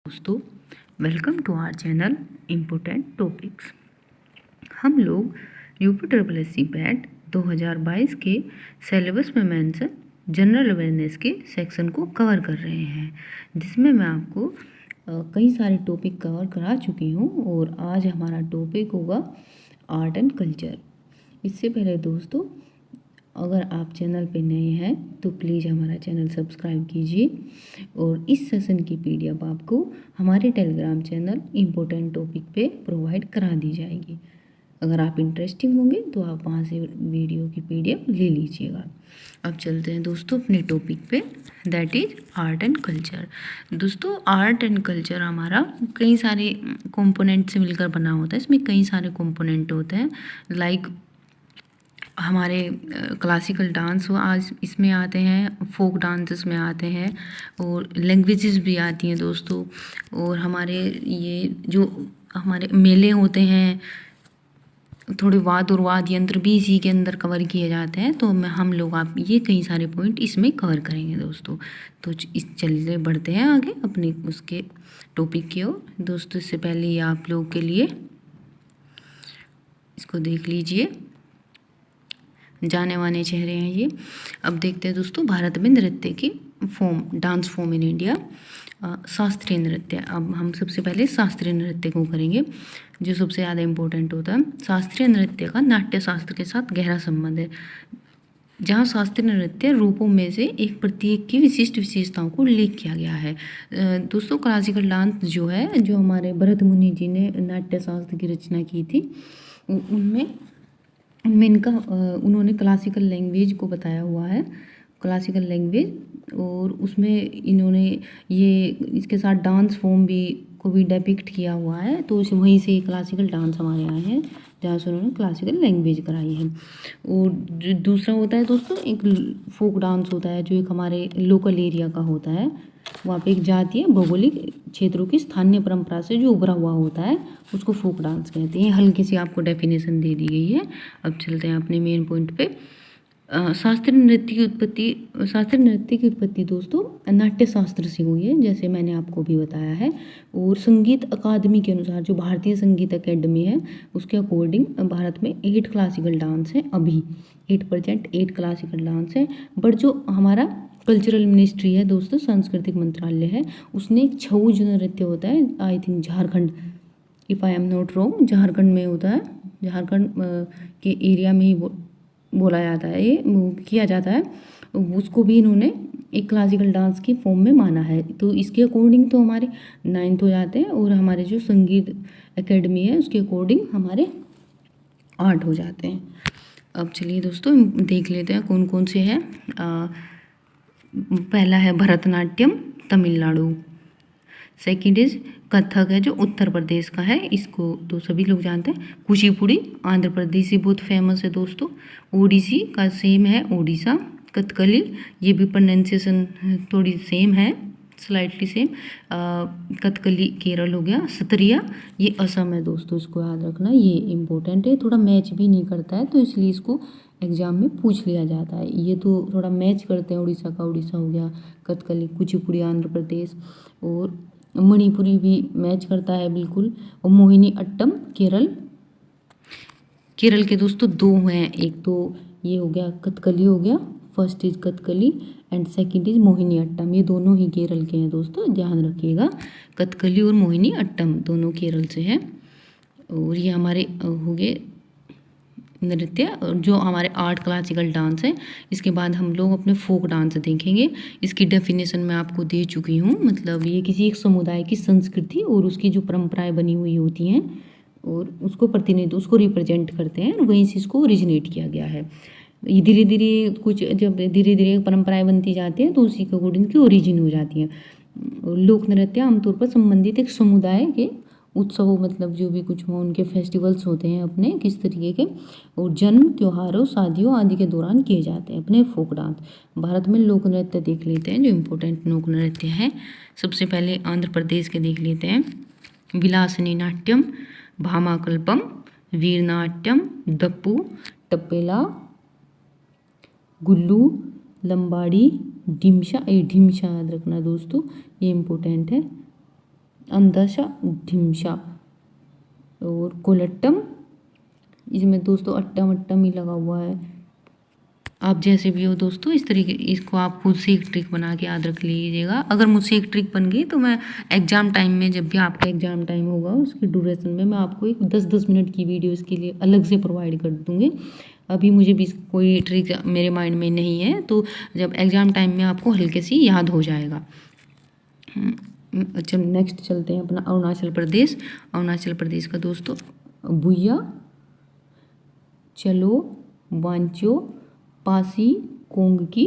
दोस्तों, welcome to our channel important topics. हम लोग UP triple S C PET 2022 के सिलेबस में मेंशन जनरल अवेयरनेस के सेक्शन को कवर कर रहे हैं, जिसमें मैं आपको कई सारे टॉपिक कवर करा चुकी हूँ और आज हमारा टॉपिक होगा आर्ट एंड कल्चर। इससे पहले दोस्तों, अगर आप चैनल पे नए हैं तो प्लीज़ हमारा चैनल सब्सक्राइब कीजिए और इस सेशन की पीडीएफ आपको हमारे टेलीग्राम चैनल इम्पोर्टेंट टॉपिक पे प्रोवाइड करा दी जाएगी। अगर आप इंटरेस्टिंग होंगे तो आप वहाँ से वीडियो की पीडीएफ ले लीजिएगा। अब चलते हैं दोस्तों अपने टॉपिक पे, that is art and culture. दोस्तों, आर्ट एंड कल्चर हमारा कई सारे कंपोनेंट से मिलकर बना होता है। इसमें कई सारे कंपोनेंट होते हैं, लाइक हमारे क्लासिकल डांस हो आज इसमें आते हैं, फोक डांसेस में आते हैं और लैंग्वेजेस भी आती हैं दोस्तों। और हमारे ये जो हमारे मेले होते हैं, थोड़े वाद और वाद्य यंत्र भी इसी के अंदर कवर किए जाते हैं। तो हम लोग आप ये कई सारे पॉइंट इसमें कवर करेंगे दोस्तों। तो इस चलिए बढ़ते हैं आगे अपने उसके टॉपिक की ओर। दोस्तों, इससे पहले ये आप लोगों के लिए इसको देख लीजिए, जाने माने चेहरे हैं ये। अब देखते हैं दोस्तों, भारत में नृत्य की form, dance form in India. शास्त्रीय नृत्य। अब हम सबसे पहले शास्त्रीय नृत्य को करेंगे, जो सबसे ज़्यादा इम्पोर्टेंट होता है। शास्त्रीय नृत्य का नाट्य शास्त्र के साथ गहरा संबंध है, जहाँ शास्त्रीय नृत्य रूपों में से एक प्रत्येक की विशिष्ट विशेषताओं को उल्लेख किया गया है। दोस्तों, क्लासिकल डांस जो है, जो हमारे भरत मुनि जी ने नाट्य शास्त्र की रचना की थी, उनमें इनका उन्होंने क्लासिकल लैंग्वेज को बताया हुआ है, क्लासिकल लैंग्वेज। और उसमें इन्होंने ये इसके साथ डांस फॉर्म भी को भी डिपिक्ट किया हुआ है। तो वहीं से क्लासिकल डांस हमारे आए हैं, जहाँ से उन्होंने क्लासिकल लैंग्वेज कराई है। और जो दूसरा होता है दोस्तों, एक फोक डांस होता है, जो एक हमारे लोकल एरिया का होता है। वहाँ पे एक जातीय भौगोलिक क्षेत्रों की स्थानीय परंपरा से जो उभरा हुआ होता है, उसको फोक डांस कहते हैं। हल्की सी आपको डेफिनेशन दे दी गई है। अब चलते हैं अपने मेन पॉइंट पे। शास्त्रीय नृत्य की उत्पत्ति दोस्तों नाट्य शास्त्र से हुई है, जैसे मैंने आपको भी बताया है। और संगीत अकादमी के अनुसार, जो भारतीय संगीत अकेडमी है, उसके अकॉर्डिंग भारत में 8 क्लासिकल डांस है। अभी 8% क्लासिकल डांस है। बट जो हमारा कल्चरल मिनिस्ट्री है दोस्तों, सांस्कृतिक मंत्रालय है, उसने एक छऊ जो नृत्य होता है, I think Jharkhand, if I am not wrong, Jharkhand में होता है, झारखंड के एरिया में ही बोला जाता है, ये किया जाता है। उसको भी इन्होंने एक क्लासिकल डांस की फॉर्म में माना है। तो इसके अकॉर्डिंग तो हमारे 9th हो जाते हैं, और हमारे जो संगीत एकेडमी है उसके अकॉर्डिंग हमारे 8 हो जाते हैं। अब चलिए दोस्तों देख लेते हैं कौन कौन से हैं। पहला है भरतनाट्यम, तमिलनाडु। सेकंड इज कथक है, जो उत्तर प्रदेश का है, इसको तो सभी लोग जानते हैं। कुचिपुड़ी आंध्र प्रदेश से बहुत फेमस है दोस्तों। ओडिसी का सेम है, ओडिशा। कथकली, ये भी प्रोनाउंसिएशन थोड़ी सेम है, स्लाइटली सेम। कथकली केरल हो गया। सत्रिया, ये असम है दोस्तों, इसको याद रखना, ये इम्पोर्टेंट है। थोड़ा मैच भी नहीं करता है, तो इसलिए इसको एग्जाम में पूछ लिया जाता है। ये तो थोड़ा मैच करते हैं, उड़ीसा का उड़ीसा हो गया, कथकली कुचिपुड़ी आंध्र प्रदेश, और मणिपुरी भी मैच करता है बिल्कुल। और मोहिनी अट्टम केरल। केरल के दोस्तों 2 हैं, एक तो ये हो गया कथकली हो गया, first is Kathakali and second is Mohini Attam. ये दोनों ही केरल के हैं दोस्तों, ध्यान रखिएगा। कथकली और मोहिनी अट्टम दोनों केरल से हैं। और ये हमारे हो गए नृत्य, जो हमारे 8 क्लासिकल डांस हैं। इसके बाद हम लोग अपने फोक डांस देखेंगे। इसकी डेफिनेशन मैं आपको दे चुकी हूँ, मतलब ये किसी एक समुदाय की संस्कृति और उसकी जो परंपराएं बनी हुई होती हैं, और उसको प्रतिनिधित्व, उसको रिप्रेजेंट करते हैं, वहीं से इसको ओरिजिनेट किया गया है। ये धीरे धीरे कुछ, जब धीरे धीरे परंपराएं बनती जाती हैं, तो उसी के अकॉर्डिंग की ओरिजिन हो जाती है। लोक नृत्य आमतौर पर संबंधित एक समुदाय के उत्सवों, मतलब जो भी कुछ हो, उनके फेस्टिवल्स होते हैं अपने किस तरीके के, और जन्म, त्योहारों, शादियों आदि के दौरान किए जाते हैं अपने फोक डांस। भारत में लोक नृत्य देख लेते हैं, जो इम्पोर्टेंट लोक नृत्य हैं। सबसे पहले आंध्र प्रदेश के देख लेते हैं। विलासिनी नाट्यम, भामाकल्पम, वीरनाट्यम, दप्पू, टप्पेला, गुल्लू, लंबाड़ी, ढिमशा। ये ढिमशा याद रखना दोस्तों, ये इम्पोर्टेंट है। अंधाशा, ढिमशा। और कोलट्टम, इसमें दोस्तों अट्टम अट्टम ही लगा हुआ है। आप जैसे भी हो दोस्तों, इस तरीके इसको आप खुद से एक ट्रिक बना के याद रख लीजिएगा। अगर मुझसे एक ट्रिक बन गई तो मैं एग्ज़ाम टाइम में, जब भी आपका एग्ज़ाम टाइम होगा उसकी ड्यूरेशन में मैं आपको एक 10-10 मिनट की वीडियो इसके लिए अलग से प्रोवाइड कर दूँगी। अभी मुझे भी कोई ट्रिक मेरे माइंड में नहीं है, तो जब एग्ज़ाम टाइम में आपको हल्के सी याद हो जाएगा। चल नेक्स्ट चलते हैं अपना अरुणाचल प्रदेश। अरुणाचल प्रदेश का दोस्तों बुया, चलो, वांचो, पासी, कोंगकी,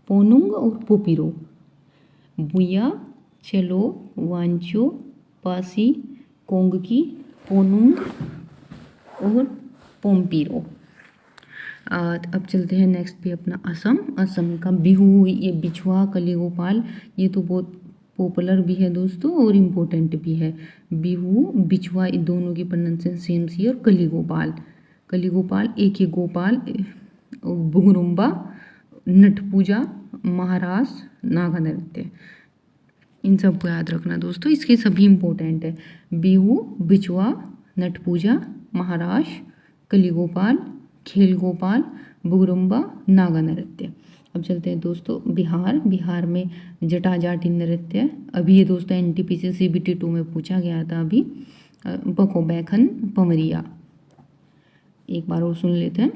पोनुंग और पोपिरो। बुया, चलो, वांचो, पासी, कोंगकी, पोनुंग और पोम्पिरो। अब चलते हैं नेक्स्ट पे अपना असम। असम का बिहू, ये बिछुआ, कलीगोपाल, ये तो बहुत पॉपुलर भी है दोस्तों और इम्पोर्टेंट भी है। बिहू, बिछुआ, ये दोनों की प्रोनाउंसिएशन सेम सी है। और कलीगोपाल, कलीगोपाल, एक ही गोपाल, बुगरुम्बा, नट पूजा, महारास, नागा नृत्य। इन सबको याद रखना दोस्तों, इसके सभी इम्पोर्टेंट है। बिहू, बिछुआ, नट पूजा, महारास, कलीगोपाल, खेल गोपाल, बुगरुम्बा, नागा नृत्य। अब चलते हैं दोस्तों बिहार। बिहार में जटा जाटी नृत्य, अभी ये दोस्तों NTPC CBT 2 में पूछा गया था अभी। बको बैखन, पमरिया। एक बार और सुन लेते हैं।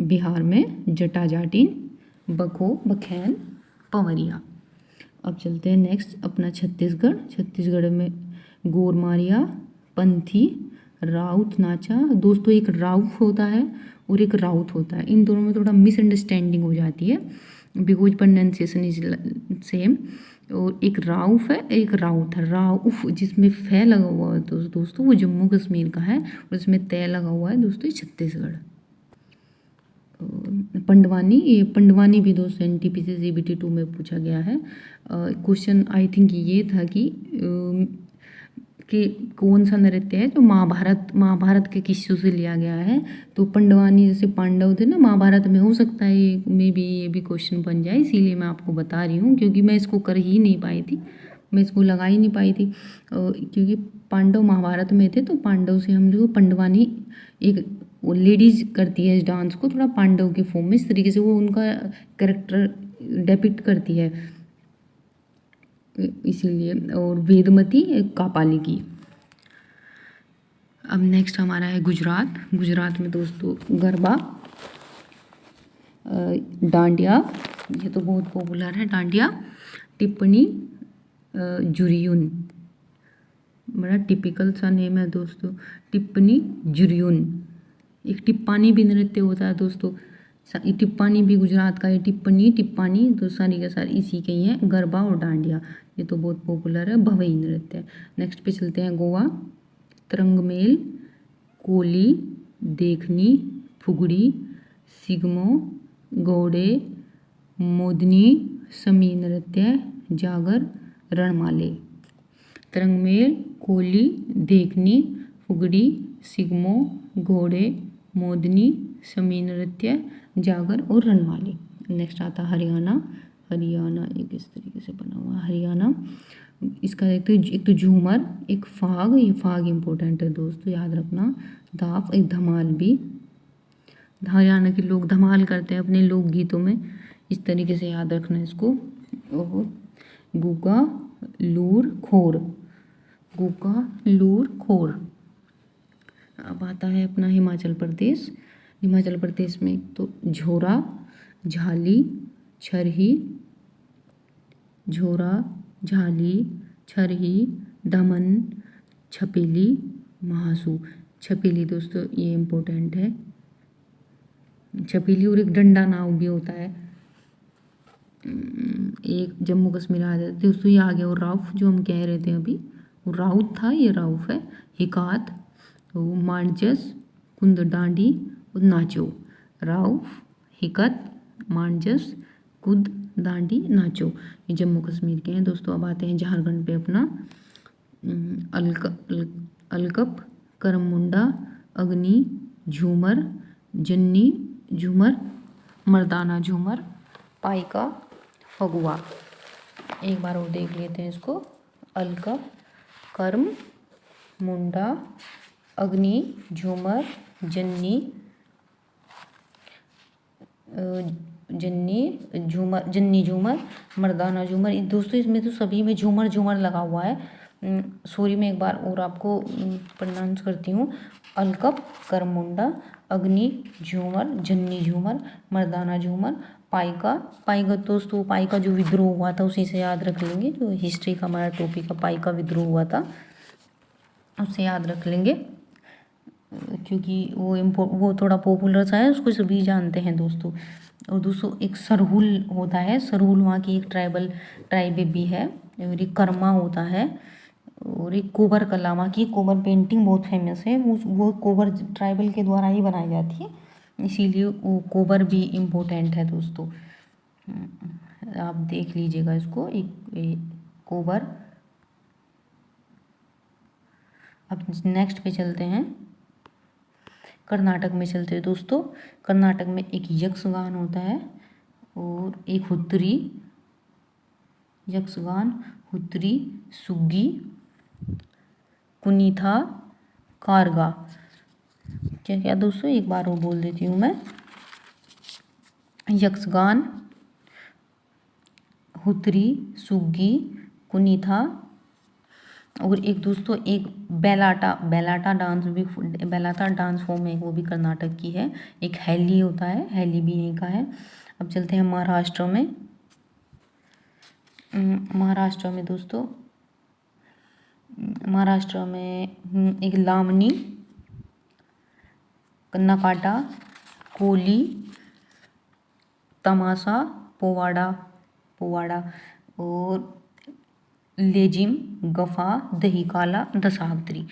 बिहार में जटा जाटिन, बको बखैन, पमरिया। अब चलते हैं नेक्स्ट अपना छत्तीसगढ़। छत्तीसगढ़ में गोरमारिया, पंथी, राउत नाचा। दोस्तों एक राउफ होता है और एक राउत होता है, इन दोनों में थोड़ा मिसअंडरस्टैंडिंग हो जाती है बिकॉज प्रोनाउंसिएशन इज सेम। और एक राउफ है, एक राउत है। राउफ जिसमें फे लगा हुआ है दोस्तों वो जम्मू कश्मीर का है, और इसमें तय लगा हुआ है दोस्तों छत्तीसगढ़। पंडवानी, ये पंडवानी भी दोस्तों NTPC CBT 2 में पूछा गया है। क्वेश्चन आई थिंक ये था कि कौन सा नृत्य है जो महाभारत के किस्सों से लिया गया है। तो पंडवानी, जैसे पांडव थे ना महाभारत में, हो सकता है ये भी क्वेश्चन बन जाए, इसीलिए मैं आपको बता रही हूँ, क्योंकि मैं इसको कर ही नहीं पाई थी, मैं इसको लगा ही नहीं पाई थी। क्योंकि पांडव महाभारत में थे, तो पांडव से हम लोग पंडवानी, एक वो लेडीज करती है इस डांस को थोड़ा पांडव के फॉर्म में, इस तरीके से वो उनका कैरेक्टर डेपिक्ट करती है, इसीलिए। और वेदमती कापाली की। अब नेक्स्ट हमारा है गुजरात। गुजरात में दोस्तों गरबा, डांडिया, ये तो बहुत पॉपुलर है डांडिया, टिप्पणी, जुरियुन, बड़ा टिपिकल सा नेम है दोस्तों, टिप्पणी जुरियुन। एक टिप्पानी भी नृत्य होता है दोस्तों, टिप्पानी भी गुजरात का है। टिप्पानी तो सारी का सारी इसी के ही हैं। गरबा और डांडिया ये तो बहुत पॉपुलर है, भवई नृत्य। नेक्स्ट पे चलते हैं गोवा। तरंगमेल, कोली, देखनी, फुगड़ी, सिगमो, गौड़े, मोदनी, समी नृत्य, जागर, रणमाले। तरंगमेल, कोली, देखनी, फुगड़ी, सिगमो, घोड़े, मोदनी, समी नृत्य, जागर और रणमाली। नेक्स्ट आता है हरियाणा। हरियाणा एक इस तरीके से बना हुआ है हरियाणा। इसका एक तो झूमर, एक फाग, ये फाग इम्पोर्टेंट है दोस्तों, याद रखना। दाफ, एक धमाल भी, हरियाणा के लोग धमाल करते हैं अपने लोकगीतों में, इस तरीके से याद रखना इसको। और गुग्गा, लूर, खोर, गुग्गा, लूर, खोर। अब आता है अपना हिमाचल प्रदेश। हिमाचल प्रदेश में तो झोरा, झाली, छरही, झोरा, झाली, छरही, दमन, छपेली, महासू। छपेली दोस्तों ये इम्पोर्टेंट है, छपेली। और एक डंडा नाव भी होता है, एक जम्मू कश्मीर आ जाते दोस्तों, ये आ गया। और राउफ जो हम कह रहे थे अभी, वो राउत था, ये राउफ है। हिकात, मांडजस, कुंद डांडी और नाचो। राउफ, हिकत, मांडजस, कुद, डांडी, नाचो, ये जम्मू कश्मीर के हैं दोस्तों। अब आते हैं झारखंड पे अपना। अलकप, करमुंडा, अग्नि, झूमर, जन्नी झूमर, मर्दाना झूमर, पाइका, फगुआ। एक बार और देख लेते हैं इसको। अलकप, कर्म, मुंडा, अग्नि, झूमर, जन्नी, जन्नी झूमर, मर्दाना झूमर। दोस्तों इसमें तो सभी में झूमर झूमर लगा हुआ है। सॉरी, मैं एक बार और आपको प्रोनाउंस करती हूँ। अलकप, करमुंडा, अग्नि झूमर, जन्नी झूमर, मर्दाना झूमर, पाइका। पाइका दोस्तों, पाइका जो विद्रोह हुआ था उसी से याद रख लेंगे, जो हिस्ट्री का हमारा टॉपिक है, पाइका विद्रोह हुआ था, उससे याद रख लेंगे, क्योंकि वो थोड़ा पॉपुलर सा है, उसको सभी जानते हैं दोस्तों। और दोस्तों एक सरहुल होता है, सरहुल वहाँ की एक ट्राइब भी है। और एक कर्मा होता है, और एक कोबर कला, वहाँ की कोबर पेंटिंग बहुत फेमस है। वो कोबर ट्राइबल के द्वारा ही बनाई जाती है, इसीलिए वो कोबर भी इम्पोर्टेंट है दोस्तों। आप देख लीजिएगा इसको, एक कोबर। अब नेक्स्ट पे चलते हैं, कर्नाटक में चलते हैं दोस्तों। कर्नाटक में एक यक्षगान होता है और एक हुत्तरी, यक्षगान, हुत्तरी, सुग्गी, कुनीथा, कारगा। क्या क्या दोस्तों, एक बार वो बोल देती हूँ मैं। यक्षगान, हुत्तरी, सुग्गी, कुनीथा, और एक दोस्तों एक बेलाटा डांस फॉर्म है, वो भी कर्नाटक की है। एक हैली होता है, हैली भी यहीं का है। अब चलते हैं महाराष्ट्र में। महाराष्ट्र में दोस्तों, महाराष्ट्र में एक लावनी, नकाटा, कोली, तमाशा, पोवाड़ा, और लेजिम, गफा, दहीकाला, दशावतारी।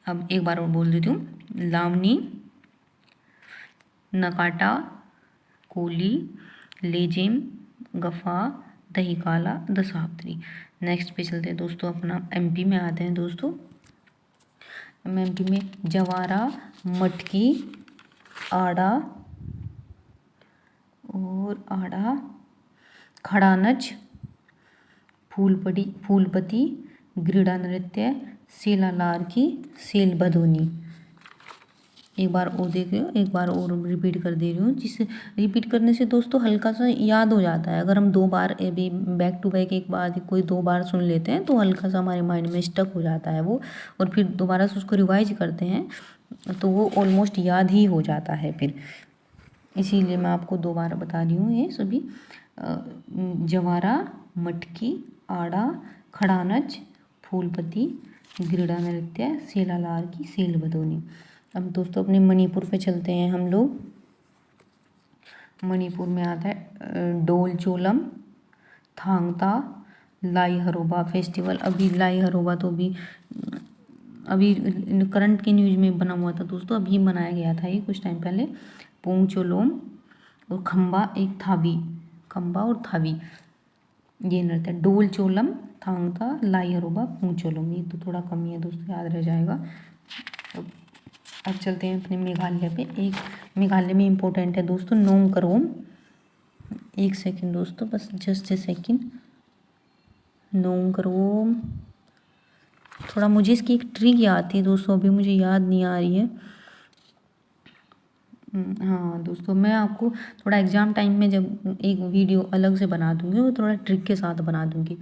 अब एक बार और बोल देती हूँ। लावनी, नकाटा, कोली, लेजिम, गफा, दहीकाला, दशावतारी। नेक्स्ट पे चलते हैं दोस्तों, अपना एमपी में आते हैं दोस्तों। एमपी में जवारा, मटकी, आड़ा, खड़ानच, फूलपति, ग्रीड़ा नृत्य, सेला लारकी, सेल बधोनी। एक बार और देख रहे हो, एक बार और रिपीट कर दे रही हूँ, जिससे रिपीट करने से दोस्तों हल्का सा याद हो जाता है। अगर हम 2 बार अभी बैक टू बैक एक बार कोई 2 बार सुन लेते हैं तो हल्का सा हमारे माइंड में स्टक हो जाता है वो, और फिर दोबारा से उसको रिवाइज करते हैं तो वो ऑलमोस्ट याद ही हो जाता है फिर। इसीलिए मैं आपको 2 बार बता रही हूँ ये सभी। जवारा, मटकी, आड़ा, खड़ानच, फूलपति, ग्रीड़ा नृत्य, सेला लारकी, सेल बधोनी। अब दोस्तों अपने मणिपुर पे चलते हैं हम लोग। मणिपुर में आता है डोल चोलम, थांगता, लाई हरोबा फेस्टिवल। अभी लाई हरोबा तो अभी करंट के न्यूज़ में बना हुआ था दोस्तों, अभी मनाया गया था ये कुछ टाइम पहले। पोंगचोलोम और खम्बा और थावी, ये नृत्य। डोल चोलम, थांगता, लाई हरोबा, पोंगचोलोम, ये तो थोड़ा कम ही है दोस्तों, याद रह जाएगा। अब चलते हैं अपने मेघालय पे। एक मेघालय में इम्पोर्टेंट है दोस्तों नोंग करोम। एक सेकंड दोस्तों, बस जस्ट ए सेकंड। नोंग करोम, थोड़ा मुझे इसकी एक ट्रिक याद थी दोस्तों, अभी मुझे याद नहीं आ रही है। हाँ दोस्तों, मैं आपको थोड़ा एग्ज़ाम टाइम में जब एक वीडियो अलग से बना दूँगी, वो थोड़ा ट्रिक के साथ बना दूँगी।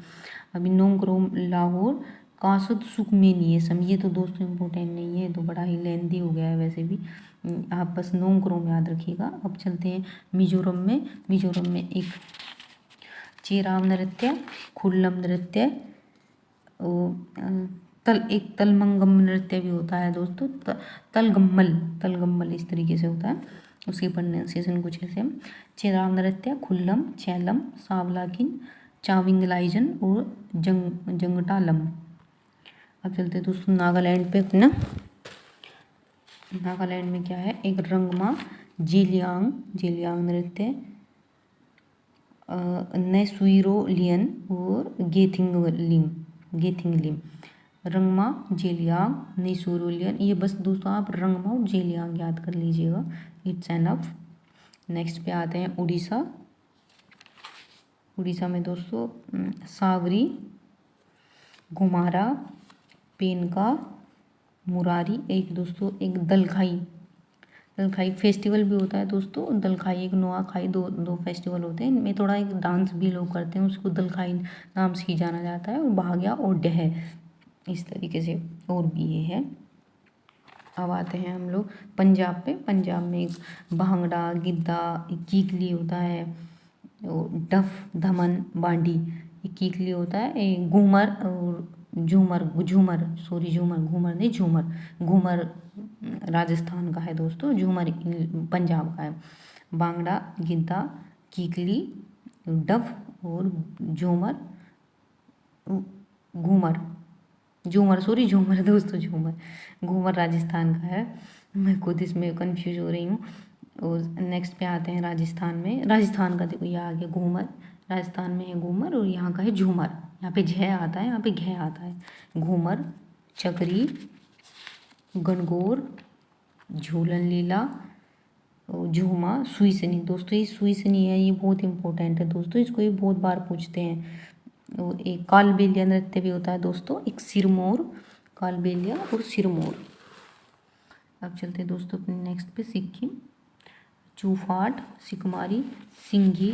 अभी नोंग करोम लाहौर, कासद सुकमेनियसम, ये तो दोस्तों इम्पोर्टेंट नहीं है, तो बड़ा ही लेंदी हो गया है वैसे भी, आप बस नोंग करोम याद रखिएगा। अब चलते हैं मिजोरम में। मिजोरम में एक चेराव नृत्य, खुल्लम नृत्य, एक तलमंगम नृत्य भी होता है दोस्तों, तलगम्मल इस तरीके से होता है, उसकी प्रोनाउंसिएशन कुछ ऐसे है। चेराव नृत्य, खुल्लम, चैलम, सावलाकिन, चाविंगलाइजन और जंगटालम। अब चलते हैं दोस्तों नागालैंड पे अपना। नागालैंड में क्या है, एक रंगमा, जेलियांग नृत्य, नेसुइरोलियन और गेथिंगलिम। रंगमा, जेलियांग, नेसुइरोलियन, ये बस दोस्तों आप रंगमा और जेलियांग याद कर लीजिएगा, इट्स एनफ। नेक्स्ट पे आते हैं उड़ीसा। उड़ीसा में दोस्तों सावरी, घुमारा, पेन का मुरारी, एक दोस्तों एक दलखाई फेस्टिवल भी होता है दोस्तों। दलखाई एक नुआखाई, दो फेस्टिवल होते हैं। इनमें थोड़ा एक डांस भी लोग करते हैं, उसको दलखाई नाम से ही जाना जाता है। और भाग्या और डह, इस तरीके से और भी ये है। अब आते हैं हम लोग पंजाब पे। पंजाब में एक भांगड़ा, गिद्दा, एक कीकली होता है, डफ, धमन, बांडी, एक कीकली होता है, एक घूमर और झूमर, घूमर नहीं झूमर। घूमर राजस्थान का है दोस्तों, झूमर पंजाब का है। भांगड़ा, गिद्दा, कीकली, डफ और झूमर, झूमर दोस्तों, घूमर राजस्थान का है। मैं खुद इसमें कंफ्यूज हो रही हूँ। और नेक्स्ट पे आते हैं राजस्थान में। राजस्थान का देखो ये आ गया घूमर, राजस्थान में है घूमर और यहाँ का है झूमर। यहाँ पे झ आता है, यहाँ पे घ आता है। घूमर, चकरी, गणगौर, झूलन लीला, झूमा, सुईसनी। दोस्तों ये सुईसनी है, ये बहुत इंपॉर्टेंट है दोस्तों, इसको ये बहुत बार पूछते हैं। और एक कालबेलिया नृत्य भी होता है दोस्तों, एक सिरमौर, कालबेलिया और सिरमौर। अब चलते हैं दोस्तों अपने नेक्स्ट पे, सिक्किम। चूफाट, सिकमारी, सिंघी,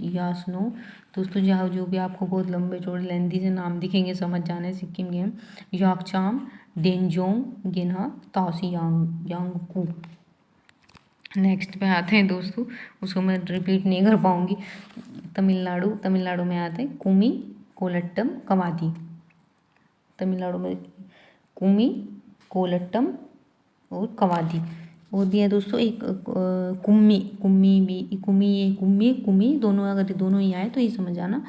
यासनो। दोस्तों जहाँ जो भी आपको बहुत लंबे चौड़े लेंदी से नाम दिखेंगे समझ जाने सिक्किम के हैं। याकचाम, डेंजोंग, गिन्हा, तासी यांगकू। नेक्स्ट पे आते हैं दोस्तों, उसको मैं रिपीट नहीं कर पाऊँगी। तमिलनाडु में आते हैं कुमी, कोलट्टम, कवादी। तमिलनाडु में कुमी, कोलट्टम और कवादी। और भी है दोस्तों एक कुम्मी दोनों, अगर दोनों ही आए तो ये समझ आना।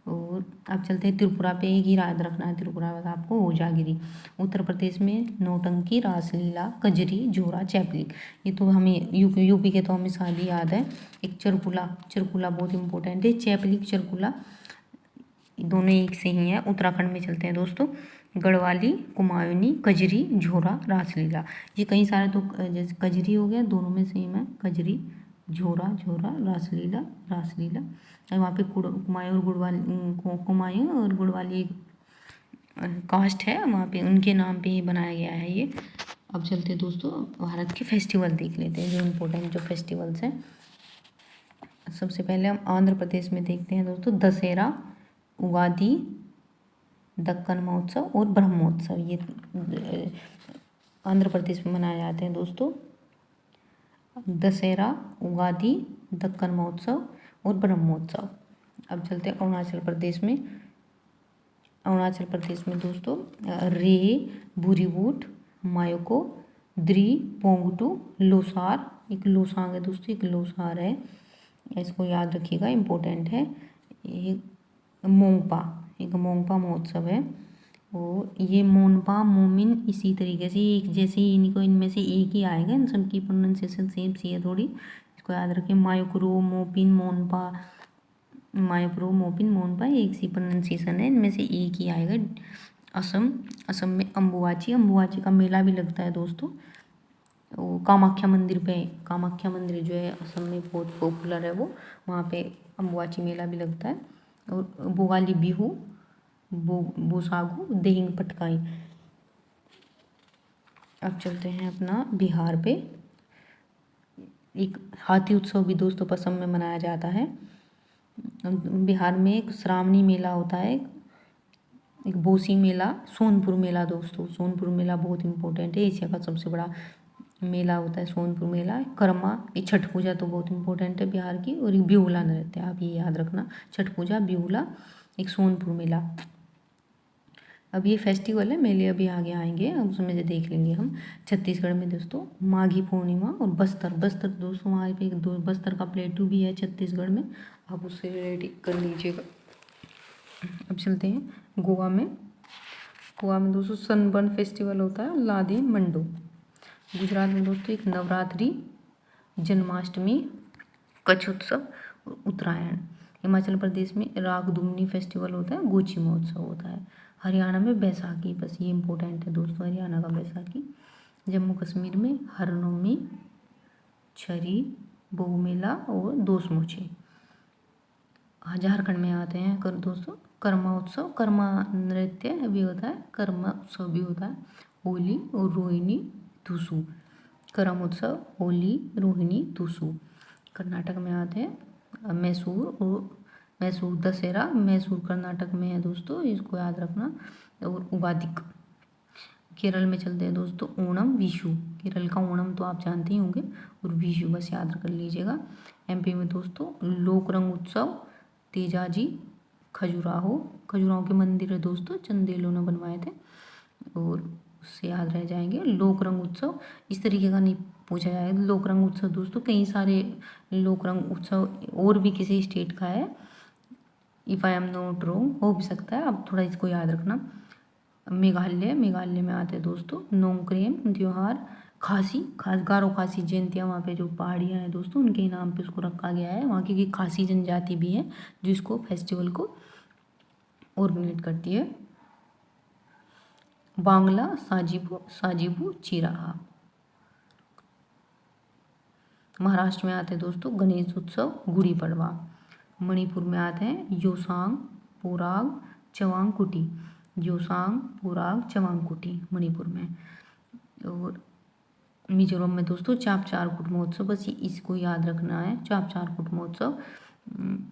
और अब चलते हैं त्रिपुरा पे, एक ही याद रखना है त्रिपुरा में आपको, ओजागिरी। उत्तर प्रदेश में नौटंकी, रासलीला, कजरी, जोरा, चैपलिक। ये तो हमें यूपी के तो हमें शादी याद है। एक चरकुला बहुत इंपॉर्टेंट है, चैपलिक, चरकुला दोनों एक से ही हैं। उत्तराखंड में चलते हैं दोस्तों, गढ़वाली, कुमायूनी, कजरी, झोरा, रासलीला। ये कई सारे तो जैसे कजरी हो गया, दोनों में सेम है, कजरी, झोरा, रासलीला। और वहाँ पे कुमायूं और गुड़वाली एक कास्ट है, वहाँ पे उनके नाम पे ही बनाया गया है ये। अब चलते हैं दोस्तों भारत के फेस्टिवल देख लेते हैं, जो इम्पोर्टेंट जो फेस्टिवल्स हैं। सबसे पहले हम आंध्र प्रदेश में देखते हैं दोस्तों, दशहरा, उगादी, दक्कन महोत्सव और ब्रह्मोत्सव। ये आंध्र प्रदेश में मनाए जाते हैं दोस्तों, दशहरा, उगादी, दक्कन महोत्सव और ब्रह्मोत्सव। अब चलते हैं अरुणाचल प्रदेश में दोस्तों, रे, बुरीबूट, मायोको, द्री, पोंगटू, लोसार, एक लोसांग है दोस्तों, एक लोसार है, इसको याद रखिएगा, इम्पोर्टेंट है। एक मोंगपा महोत्सव है। और ये मोनपा, मोमिन, इसी तरीके से एक जैसे ही इनमें से एक ही आएगा, इन सब की प्रोनाउंसिएशन सेम सी है थोड़ी, इसको याद रखें। मायोक्रो, मोपिन, मोनपा एक सी प्रोनाउंसिएशन है, इनमें से एक ही आएगा। असम में अम्बुवाची का मेला भी लगता है दोस्तों। वो कामाख्या मंदिर जो है असम में बहुत पॉपुलर है, वो वहाँ पे अम्बुवाची मेला भी लगता है। और भोगाली बिहू, बोसागु, देहिंग पटकाई। अब चलते हैं अपना बिहार पे। एक हाथी उत्सव भी दोस्तों असम में मनाया जाता है। बिहार में एक श्रावणी मेला होता है, एक बोसी मेला, सोनपुर मेला दोस्तों, सोनपुर मेला बहुत इंपॉर्टेंट है, एशिया का सबसे बड़ा मेला होता है सोनपुर मेला। कर्मा, ये छठ पूजा तो बहुत इंपॉर्टेंट है बिहार की। और एक बिहुला नृत्य, आप ये याद रखना, छठ पूजा, बिहुला, एक सोनपुर मेला। अब ये फेस्टिवल है, मेले अभी आगे आएंगे, अब उसमें से देख लेंगे हम। छत्तीसगढ़ में दोस्तों माघी पूर्णिमा और बस्तर दोस्तों, वहाँ पे एक बस्तर का प्लेटू भी है छत्तीसगढ़ में, आप उससे रिलेट कर लीजिएगा। अब चलते हैं गोवा में दोस्तों सनबर्न फेस्टिवल होता है, लादे मंडो। गुजरात में दोस्तों एक नवरात्रि, जन्माष्टमी, कच्छ उत्सव, उत्तरायण। हिमाचल प्रदेश में रागदुमनी फेस्टिवल होता है, गोची महोत्सव होता है। हरियाणा में बैसाखी, बस ये इंपॉर्टेंट है दोस्तों, हरियाणा का बैसाखी। जम्मू कश्मीर में हरनोमी, छरी, बहु मेला और दोसमुछे। झारखंड में आते हैं कर दोस्तों कर्मा उत्सव, कर्मा नृत्य भी होता है, कर्मा उत्सव भी होता है। होली और रोहिणी टूसू, करम उत्सव, होली, रोहिणी टूसू। कर्नाटक में आते हैं मैसूर और मैसूर दशहरा, मैसूर कर्नाटक में है दोस्तों, इसको याद रखना। और उगादिक। केरल में चलते हैं दोस्तों ओणम, विशु। केरल का ओणम तो आप जानते ही होंगे, और विशु बस याद कर लीजिएगा। एमपी में दोस्तों लोक रंग उत्सव, तेजाजी, खजुराहो। खजुराहो के मंदिर है दोस्तों, चंदेलों ने बनवाए थे, और उससे याद रह जाएंगे। लोक रंग उत्सव इस तरीके का नहीं पूछा जाएगा। लोक रंग उत्सव दोस्तों कई सारे लोक रंग उत्सव और भी किसी स्टेट का है, if I am not wrong, हो भी सकता है, आप थोड़ा इसको याद रखना। मेघालय, मेघालय में आते हैं दोस्तों नोंगक्रेम त्योहार, गारो खासी जयंतियाँ, वहाँ पे जो पहाड़ियाँ हैं दोस्तों उनके नाम पे उसको रखा गया है। वहाँ की खासी जनजाति भी है जो इसको फेस्टिवल को ऑर्गेनाइज करती है। बांग्ला साजिबू, साजिबू चिराहा। महाराष्ट्र में आते हैं दोस्तों गणेश उत्सव, गुड़ी पड़वा। मणिपुर में आते हैं योसांग पोराग चवांगकुटी, योसांग पोराग चवांगकुटी मणिपुर में। और मिजोरम में दोस्तों चाप चारकुट महोत्सव, बस इसको याद रखना है, चाप चारकुट महोत्सव।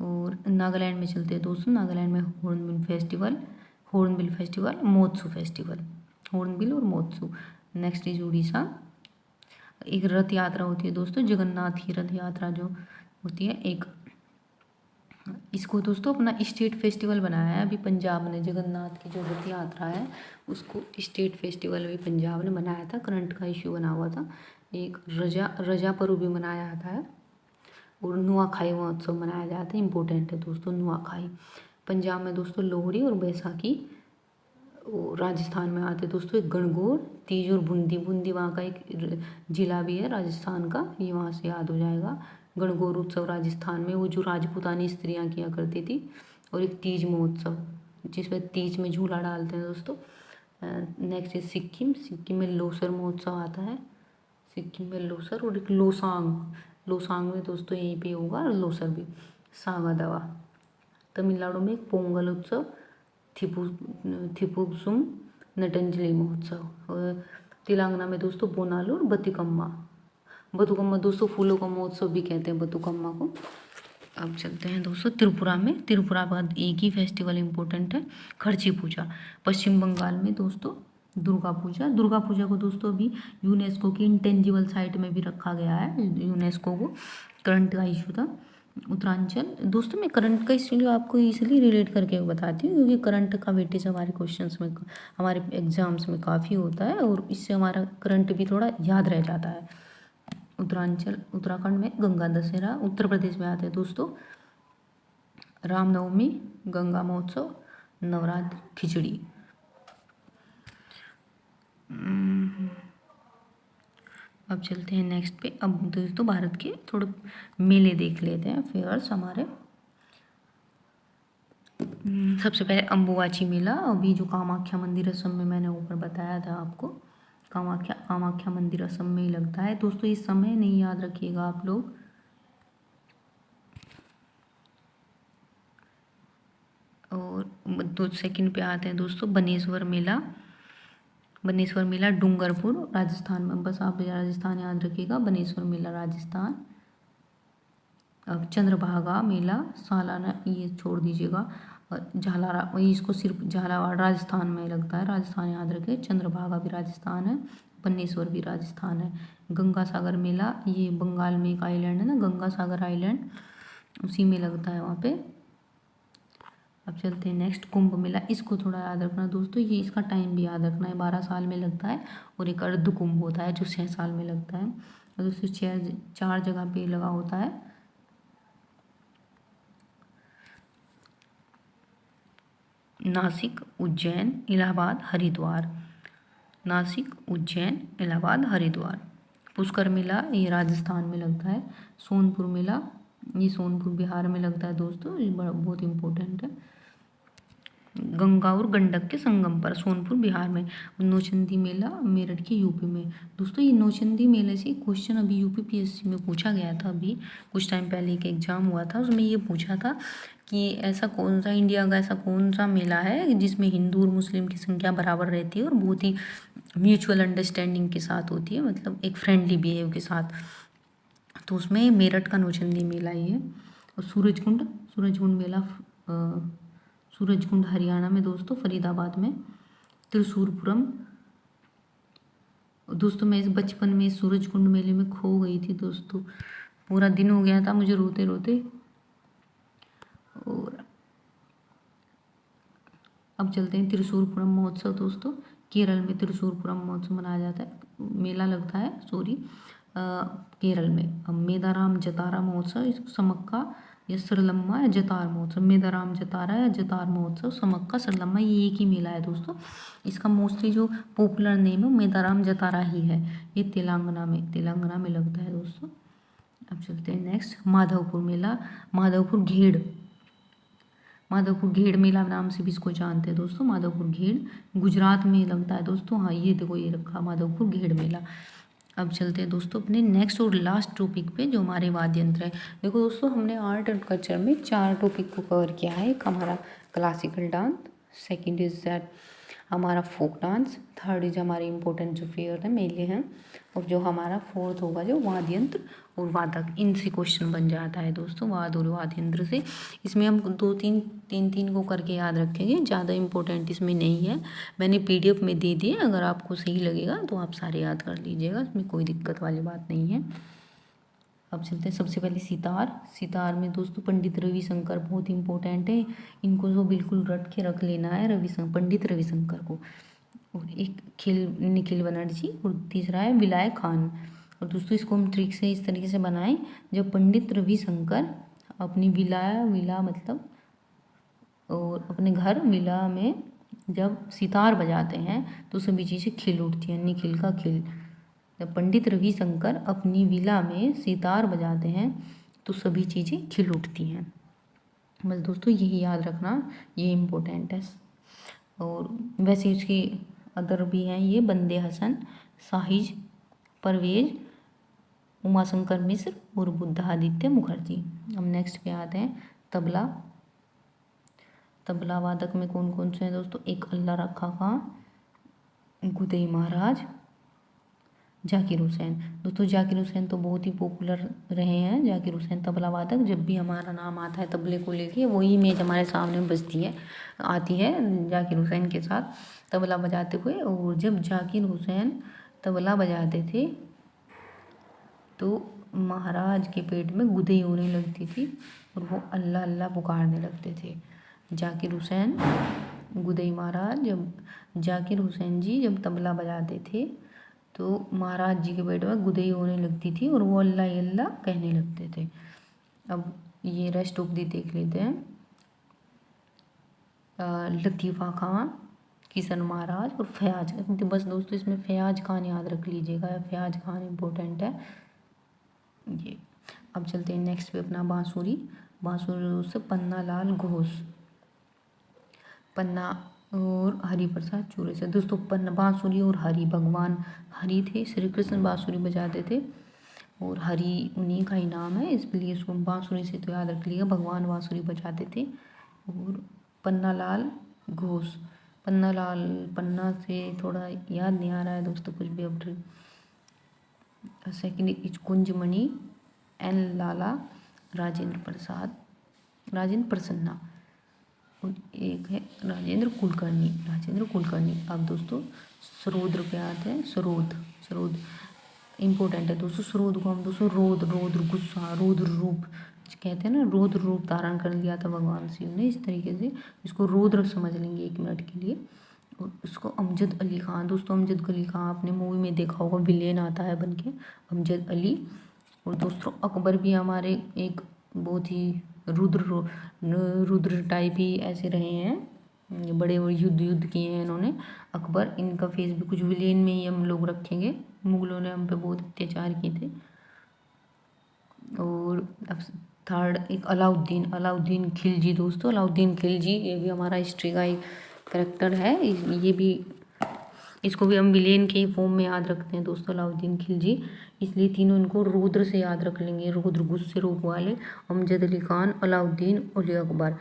और नागालैंड में चलते हैं दोस्तों, नागालैंड में हॉर्नबिल फेस्टिवल, मोत्सू फेस्टिवल, हॉर्नबिल और मोत्सू। Next is Orissa. एक रथ यात्रा होती है दोस्तों, जगन्नाथ की रथ यात्रा जो होती है, एक इसको दोस्तों अपना स्टेट फेस्टिवल बनाया है अभी पंजाब ने। जगन्नाथ की जो रथ यात्रा है उसको स्टेट फेस्टिवल भी पंजाब ने बनाया था, करंट का इश्यू बना हुआ था। एक रजा पर्व भी मनाया जाता है, और नुआखाई महोत्सव मनाया जाता है, इम्पोर्टेंट है दोस्तों नुआखाई। पंजाब में दोस्तों लोहड़ी और बैसाखी। राजस्थान में आते दोस्तों एक गणगौर, तीज और बूंदी। बूंदी वहाँ का एक जिला भी है राजस्थान का, ये वहाँ से याद हो जाएगा। गणगौर उत्सव राजस्थान में, वो जो राजपूतानी स्त्रियाँ किया करती थी। और एक तीज महोत्सव जिसमें तीज में झूला डालते हैं दोस्तों। नेक्स्ट है सिक्किम, सिक्किम में लोसर महोत्सव आता है, सिक्किम में लोसर। और एक लोसांग में दोस्तों यहीं पे होगा, और लोसर भी। सागा दावा। तमिलनाडु में एक पोंगल उत्सव, थिपुसुम नटंजलि महोत्सव। और तेलंगाना में दोस्तों बोनालू और बतुकम्मा दोस्तों फूलों का महोत्सव भी कहते हैं बतुकम्मा को। अब चलते हैं दोस्तों त्रिपुरा में। त्रिपुरा बाद एक ही फेस्टिवल इम्पोर्टेंट है, खर्ची पूजा। पश्चिम बंगाल में दोस्तों दुर्गा पूजा को दोस्तों अभी यूनेस्को की इंटेंजिबल साइट में भी रखा गया है, यूनेस्को को, करंट का इशू था। उत्तरांचल दोस्तों मैं करंट का इसलिए आपको इसलिए रिलेट करके बताती हूँ क्योंकि करंट का वेटेज हमारे क्वेश्चंस में, हमारे एग्जाम्स में काफ़ी होता है, और इससे हमारा करंट भी थोड़ा याद रह जाता है। उत्तराखंड में गंगा दशहरा। उत्तर प्रदेश में आते हैं दोस्तों रामनवमी, गंगा महोत्सव, नवरात्र, खिचड़ी। अब चलते हैं नेक्स्ट पे। अब दोस्तों भारत के थोड़े मेले देख लेते हैं, फेयर्स हमारे। सबसे पहले अम्बुबाची मेला, अभी जो कामाख्या मंदिर असम में मैंने ऊपर बताया था आपको, कामाख्या मंदिर असम में ही लगता है दोस्तों। इस समय नहीं याद रखिएगा आप लोग। और दो सेकंड पे आते हैं दोस्तों बनेश्वर मेला डूंगरपुर राजस्थान में, बस आप राजस्थान याद रखिएगा, बनेश्वर मेला राजस्थान। अब चंद्रभागा मेला सालाना, ये छोड़ दीजिएगा। झालारा, इसको सिर्फ झालावाड़ राजस्थान में लगता है, राजस्थान याद रखें। चंद्रभागा भी राजस्थान है, बनेश्वर भी राजस्थान है। गंगा सागर मेला, ये बंगाल में एक आइलैंड है ना, गंगा सागर आइलैंड, उसी में लगता है वहाँ पे। अब चलते हैं नेक्स्ट कुंभ मेला, इसको थोड़ा याद रखना दोस्तों, ये इसका टाइम भी याद रखना है, 12 साल में लगता है। और एक अर्ध कुंभ होता है जो 6 साल में लगता है, और दोस्तों 4 जगह पे लगा होता है। नासिक, उज्जैन, इलाहाबाद, हरिद्वार। नासिक, उज्जैन, इलाहाबाद, हरिद्वार। पुष्कर मेला ये राजस्थान में लगता है। सोनपुर मेला ये सोनपुर बिहार में लगता है दोस्तों, ये बड़ा बहुत इम्पोर्टेंट है। गंगा और गंडक के संगम पर, सोनपुर बिहार में। नौचंदी मेला मेरठ के यूपी में। दोस्तों ये नौचंदी मेले से क्वेश्चन अभी यूपीपीएससी में पूछा गया था, अभी कुछ टाइम पहले एक एग्जाम हुआ था, उसमें ये पूछा था कि ऐसा कौन सा इंडिया का ऐसा कौन सा मेला है जिसमें हिंदू और मुस्लिम की संख्या बराबर रहती है और बहुत ही म्यूचुअल अंडरस्टैंडिंग के साथ होती है, मतलब एक फ्रेंडली बिहेव के साथ। तो उसमें मेरठ का नौचंदी मेला ही है। और सूरजकुंड मेला सूरजकुंड हरियाणा में दोस्तों, फरीदाबाद में। त्रिशूरपुरम, दोस्तों मैं इस बचपन में सूरजकुंड मेले में खो गई थी दोस्तों, पूरा दिन हो गया था मुझे रोते रोते। और अब चलते हैं त्रिशूरपुरम महोत्सव दोस्तों। केरल में त्रिशूरपुरम महोत्सव मनाया जाता है, मेला लगता है, सॉरी, केरल में। अब मेदाराम जतारा महोत्सव, इसको समक्का या सरलम्मा या जतार महोत्सव, मेदाराम जतारा या जतार महोत्सव, समक्का सरलम्मा, ये एक ही मेला है दोस्तों। इसका मोस्टली जो पॉपुलर नेम है मेदाराम जतारा ही है। ये तेलंगाना में लगता है दोस्तों। अब चलते हैं नेक्स्ट, माधवपुर मेला, माधवपुर घेड़ मेला नाम से भी इसको जानते हैं दोस्तों। माधवपुर घेड़ गुजरात में लगता है दोस्तों। हाँ ये देखो, ये रखा माधवपुर घेड़ मेला। अब चलते हैं दोस्तों अपने नेक्स्ट और लास्ट टॉपिक पे, जो हमारे वाद्य यंत्र है। देखो दोस्तों, हमने आर्ट एंड कल्चर में 4 टॉपिक को कवर किया है। एक हमारा classical dance, second is that हमारा फोक डांस, थर्ड इज हमारे इम्पोर्टेंट जो फेयर है, मेले हैं, और जो हमारा फोर्थ होगा जो वाद्य यंत्र और वादक। इनसे क्वेश्चन बन जाता है दोस्तों, वाद और वाद्य यंत्र से। इसमें हम 2-3 को करके याद रखेंगे, ज़्यादा इंपॉर्टेंट इसमें नहीं है। मैंने PDF में दे दिए, अगर आपको सही लगेगा तो आप सारे याद कर लीजिएगा, इसमें कोई दिक्कत वाली बात नहीं है। अब चलते हैं सबसे पहले सितार में दोस्तों पंडित रविशंकर बहुत इंपॉर्टेंट है, इनको तो बिल्कुल रट के रख लेना है, पंडित रविशंकर को। और एक निखिल बनर्जी, और तीसरा है विलाय खान। और दोस्तों इसको हम ट्रिक से इस तरीके से बनाएं, जब पंडित रविशंकर अपनी विला मतलब और अपने घर विला में जब सितार बजाते हैं तो सभी चीज़ें खिल उठती हैं, निखिल का खिल। जब पंडित रविशंकर अपनी विला में सितार बजाते हैं तो सभी चीज़ें खिल उठती हैं। बस दोस्तों यही याद रखना, ये इम्पोर्टेंट है। और वैसे इसके अदर भी हैं, ये बंदे हसन, साहिज, परवेज, उमाशंकर मिश्र और बुद्धादित्य मुखर्जी। अब नेक्स्ट पे आते हैं तबला वादक में कौन कौन से हैं दोस्तों। एक अल्लाह रखा खां, गुदई महाराज, जाकिर हुसैन। दोस्तों जाकिर हुसैन तो बहुत ही पॉपुलर रहे हैं, जाकिर हुसैन तबला वादक। जब भी हमारा नाम आता है तबले को लेके, वही इमेज हमारे सामने आती है जाकिर हुसैन के साथ तबला बजाते हुए। और जब जाकिर हुसैन तबला बजाते थे तो महाराज के पेट में गुदई होने लगती थी और वो अल्लाह अल्लाह पुकारने लगते थे। जाकिर हुसैन गुदई महाराज, जब जाकिर हुसैन जी जब तबला बजाते थे तो महाराज जी के पेट में गुदई होने लगती थी और वो अल्लाह अल्लाह कहने लगते थे। अब ये रेस्ट ऑफ दी देख लेते हैं। लतीफ़ा खां, किशन महाराज और फयाज। बस दोस्तों इसमें फयाज खान याद रख लीजिएगा, फयाज खान इम्पोर्टेंट है ये। अब चलते हैं नेक्स्ट पे अपना बांसुरी से पन्ना लाल घोष, पन्ना और हरि प्रसाद चूरे से। दोस्तों पन्ना बांसुरी और हरि, भगवान हरि थे, श्री कृष्ण बांसुरी बजाते थे और हरि उन्हीं का ही नाम है, इसलिए इसको बांसुरी से तो याद रख लिएगा, भगवान बांसुरी बजाते थे। और पन्ना लाल घोष, पन्ना से थोड़ा याद नहीं आ रहा है दोस्तों कुछ भी। अब सेकंड कुंजमणि, एन लाला, राजेंद्र प्रसन्ना, और एक है राजेंद्र कुलकर्णी। अब दोस्तों सरोद पे आते हैं। सरोद इम्पोर्टेंट है दोस्तों। सरोद को हम दोस्तों रौद्र गुस्सा, रौद्र रूप कहते हैं ना, रौद्र रूप धारण कर लिया था भगवान शिव ने, इस तरीके से इसको रौद्र समझ लेंगे 1 मिनट के लिए। और उसको अमजद अली खान, दोस्तों अमजद अली खान आपने मूवी में देखा होगा, विलेन आता है बन के, अमजद अली। और दोस्तों अकबर भी हमारे एक बहुत ही रुद्र टाइप ही ऐसे रहे हैं, बड़े युद्ध किए हैं इन्होंने, अकबर। इनका फेस भी कुछ विलेन में ही हम लोग रखेंगे, मुगलों ने हम पे बहुत अत्याचार किए थे। और अब थर्ड एक अलाउद्दीन खिलजी दोस्तों, अलाउद्दीन खिलजी ये भी हमारा हिस्ट्री का एक करेक्टर है। ये भी, इसको भी हम विलेन के फॉर्म में याद रखते हैं दोस्तों, अलाउद्दीन खिलजी। इसलिए तीनों इनको रुद्र से याद रख लेंगे, रुद्र गुस्से रूप वाले, अमजद अली खान, अलाउद्दीन और अकबर।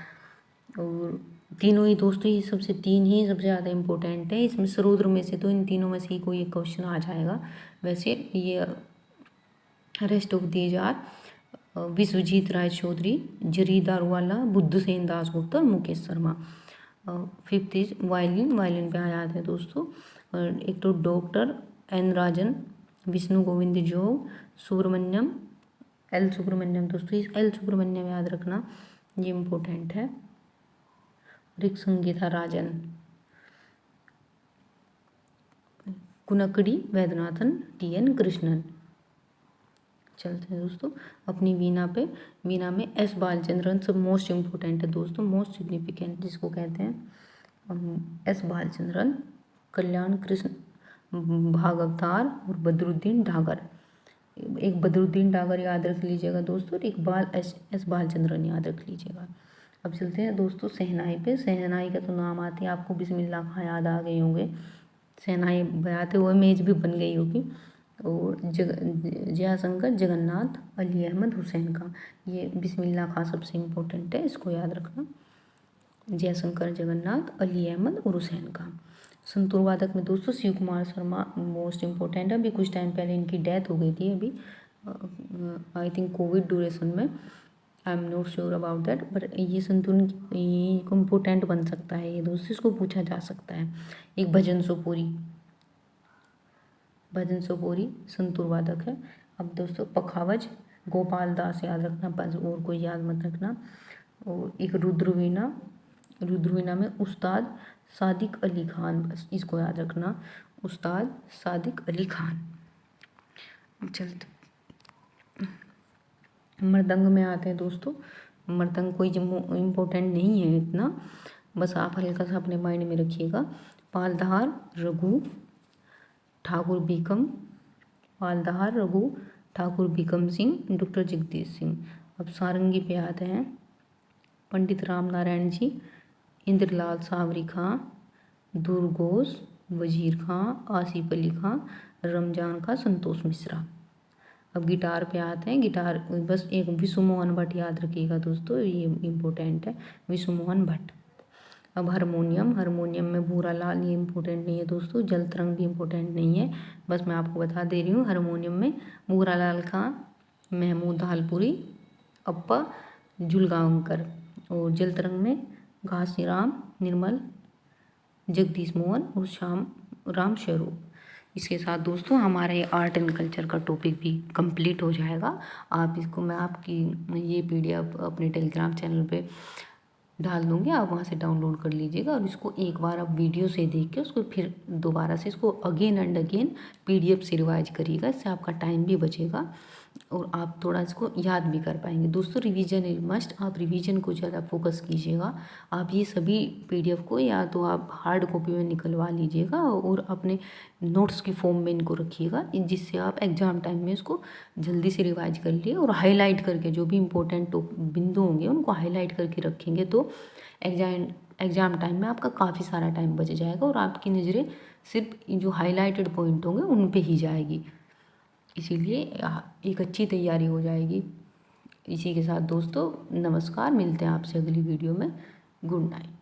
और तीनों ही दोस्तों, ये सबसे तीन ही सबसे ज़्यादा इम्पोर्टेंट है। इसमें से रुद्र में से तो इन तीनों में से ही कोई एक क्वेश्चन आ जाएगा। वैसे ये rest of these are Vishwajit Rai Chaudhary, Zarin Daruwala, Buddhasen Dasgupta और Mukesh Sharma. Fifth is violin पे आ जाते हैं दोस्तों। और एक तो doctor N Rajan, Vishnu Govind Jog, Subramaniam, L Subramaniam दोस्तों, इस एल सुब्रमण्यम याद रखना, ये इम्पोर्टेंट है। और एक संगीता राजन, कुनकड़ी वैद्यनाथन, टी.एन. कृष्णन। चलते हैं दोस्तों अपनी वीणा पे। वीणा में एस बालचंद्रन सब मोस्ट इम्पोर्टेंट है दोस्तों, मोस्ट सिग्निफिकेंट जिसको कहते हैं। एस बालचंद्रन, कल्याण कृष्ण भागवतार और बदरुद्दीन डागर। एक बदरुद्दीन डागर याद रख लीजिएगा दोस्तों, और एक एस बालचंद्रन याद रख लीजिएगा। अब चलते हैं दोस्तों शहनाई पे। शहनाई का तो नाम आते हैं आपको, बिस्मिल्लाह खां याद आ गए होंगे। शहनाई बजाते हुए इमेज भी बन गई होगी। और जयाशंकर जगन्नाथ, अली अहमद हुसैन खां, ये बिस्मिल्लाह खां सबसे इम्पोर्टेंट है, इसको याद रखना। जयशंकर जगन्नाथ, अली अहमद और हुसैन खां। संतूर वादक में दोस्तों शिव कुमार शर्मा मोस्ट इम्पोर्टेंट है। अभी कुछ टाइम पहले इनकी डेथ हो गई थी, अभी आई थिंक कोविड ड्यूरेशन में, I am not sure about that, but ये संतूर इम्पोर्टेंट बन सकता है ये दोस्तों, इसको पूछा जा सकता है। एक भजन सोपोरी संतूर वादक है। अब दोस्तों पखावज गोपाल दास याद रखना, बस और कोई याद मत रखना। और एक रुद्रवीणा में उस्ताद सादिक अली खान, बस इसको याद रखना, उस्ताद सादिक अली खान। चलते मृदंग में आते हैं दोस्तों। मृदंग कोई इम्पोर्टेंट नहीं है इतना, बस आप हल्का सा अपने माइंड में रखिएगा। पालधार रघु ठाकुर बीकम सिंह, डॉक्टर जगदीश सिंह। अब सारंगी पे आते हैं। पंडित राम नारायण जी, इंद्रलाल सावरी खां, दुर्गोश, वजीर खां, आसिफ अली खां, रमजान खां, संतोष मिश्रा। अब गिटार पे आते हैं। गिटार बस एक विशु मोहन भट्ट याद रखिएगा दोस्तों, ये इम्पोर्टेंट है, विशु मोहन भट्ट। अब हारमोनियम में भूरा लाल, ये इम्पोर्टेंट नहीं है दोस्तों। जल तरंग भी इम्पोर्टेंट नहीं है, बस मैं आपको बता दे रही हूँ। हारमोनियम में भूरा लाल खां, महमूद हालपुरी, अप्पा जुलगांवकर। और जल तरंग में घासीराम निर्मल, जगदीश मोहन और श्याम राम स्वरूप। इसके साथ दोस्तों हमारा ये आर्ट एंड कल्चर का टॉपिक भी कंप्लीट हो जाएगा। आप इसको, मैं आपकी ये PDF अपने टेलीग्राम चैनल पे डाल दूँगी, आप वहाँ से डाउनलोड कर लीजिएगा। और इसको एक बार आप वीडियो से देख के उसको फिर दोबारा से इसको अगेन एंड अगेन PDF से रिवाइज करिएगा, इससे आपका टाइम भी बचेगा और आप थोड़ा इसको याद भी कर पाएंगे दोस्तों। रिवीजन इज मस्ट, आप रिवीजन को ज़्यादा फोकस कीजिएगा। आप ये सभी PDF को या तो आप हार्ड कॉपी में निकलवा लीजिएगा और अपने नोट्स की फॉर्म में इनको रखिएगा, जिससे आप एग्ज़ाम टाइम में इसको जल्दी से रिवाइज कर लिए और हाईलाइट करके जो भी इम्पोर्टेंट बिंदु होंगे उनको हाईलाइट करके रखेंगे तो एग्ज़ाम टाइम में आपका काफ़ी सारा टाइम बच जाएगा और आपकी नज़रें सिर्फ जो हाईलाइटेड पॉइंट होंगे उन पे ही जाएगी, इसीलिए एक अच्छी तैयारी हो जाएगी। इसी के साथ दोस्तों नमस्कार, मिलते हैं आपसे अगली वीडियो में। Good night.